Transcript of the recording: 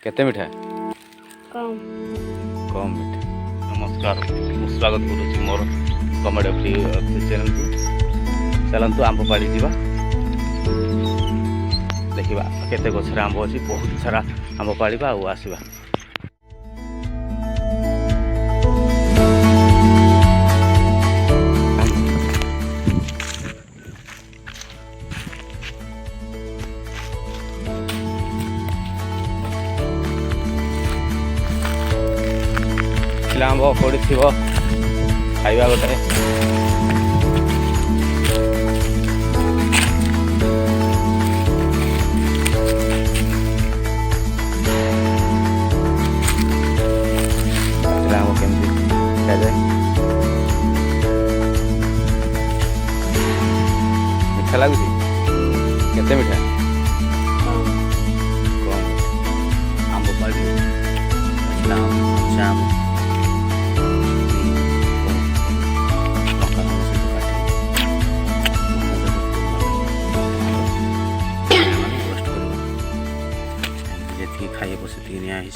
केते मिठा कम कम मिठा। नमस्कार स्वागत करुच्ची मोर कमेडी चैनल को। चलतु आंब पाड़ी जावा देखा केते गछरे आंब अच्छी बहुत सारा आंब पाड़ा आउ आसवा। आंब पड़ी खाइबा गोटे आंब केमती खाए मीठा लगुच केते मीठा कम आंब पाड़ी आम खाइए बस नहीं।